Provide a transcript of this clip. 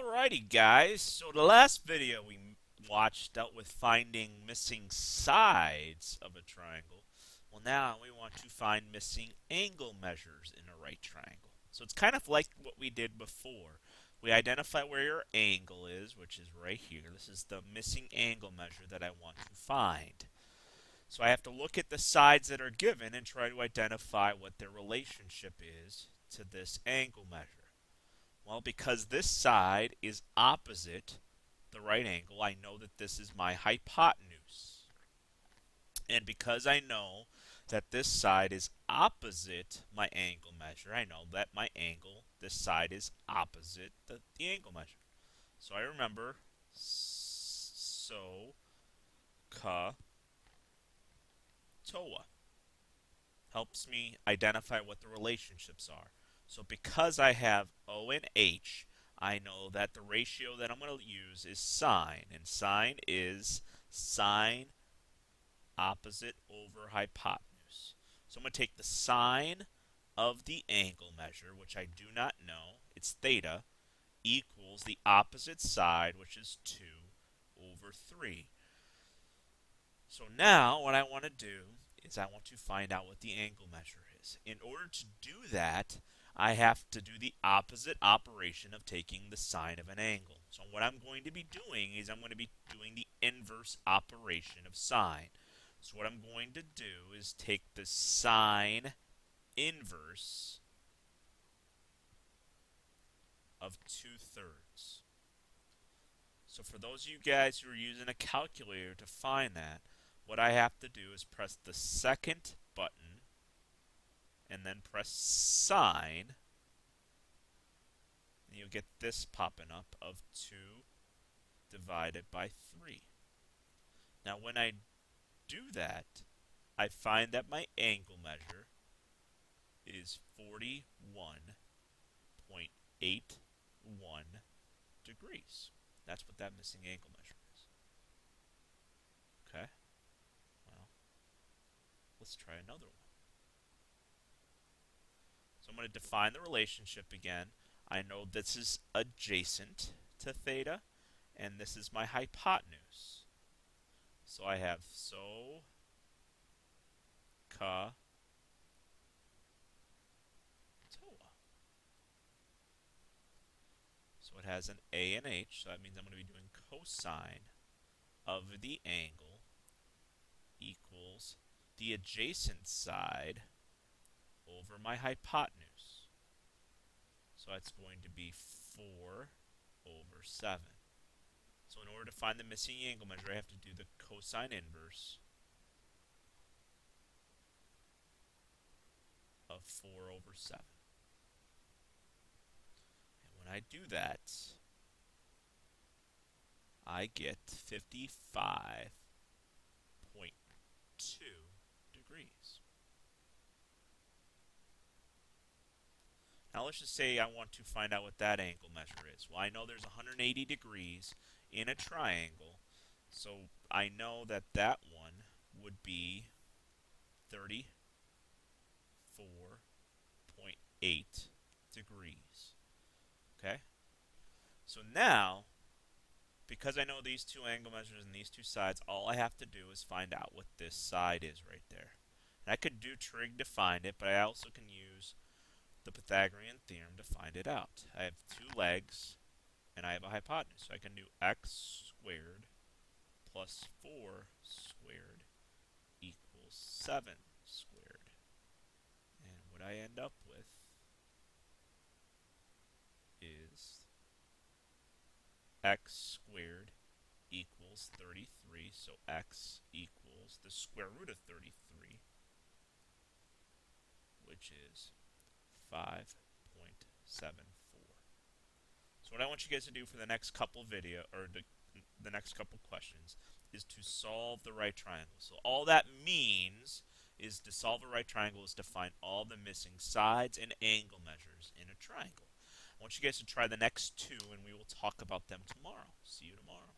Alrighty, guys. So the last video we watched dealt with finding missing sides of a triangle. Well, now we want to find missing angle measures in a right triangle. So it's kind of like what we did before. We identify where your angle is, which is right here. This is the missing angle measure that I want to find. So I have to look at the sides that are given and try to identify what their relationship is to this angle measure. Well, because this side is opposite the right angle, I know that this is my hypotenuse. And because I know that this side is opposite my angle measure, I know that my angle, this side is opposite the angle measure. So I remember SOHCAHTOA helps me identify what the relationships are. So because I have O and H, I know that the ratio that I'm going to use is sine. And sine is sine opposite over hypotenuse. So I'm going to take the sine of the angle measure, which I do not know, it's theta, equals the opposite side, which is 2 over 3. So now what I want to do is I want to find out what the angle measure is. In order to do that, I have to do the opposite operation of taking the sine of an angle. So what I'm going to be doing is I'm going to be doing the inverse operation of sine. So what I'm going to do is take the sine inverse of 2/3. So for those of you guys who are using a calculator to find that, what I have to do is press the second button and then press sine. And you'll get this popping up of 2 divided by 3. Now when I do that, I find that my angle measure is 41.81 degrees. That's what that missing angle measure is. Okay? Well, let's try another one. So I'm going to define the relationship again. I know this is adjacent to theta, and this is my hypotenuse. So I have SOHCAHTOA. So it has an A and H, so that means I'm going to be doing cosine of the angle equals the adjacent side over my hypotenuse. So that's going to be 4 over 7. So in order to find the missing angle measure, I have to do the cosine inverse of 4 over 7. And when I do that, I get 55.2 degrees. Now let's just say I want to find out what that angle measure is. Well, I know there's 180 degrees in a triangle, so I know that that one would be 34.8 degrees. Okay? So now, because I know these two angle measures and these two sides, all I have to do is find out what this side is right there. And I could do trig to find it, but I also can use the Pythagorean theorem to find it out. I have two legs and I have a hypotenuse. So I can do x squared plus 4 squared equals 7 squared. And what I end up with is x squared equals 33. So x equals the square root of 33, which is 5.74. So what I want you guys to do for the next couple the next couple questions is to solve the right triangle. So all that means is to solve a right triangle is to find all the missing sides and angle measures in a triangle. I want you guys to try the next two, and we will talk about them tomorrow. See you tomorrow.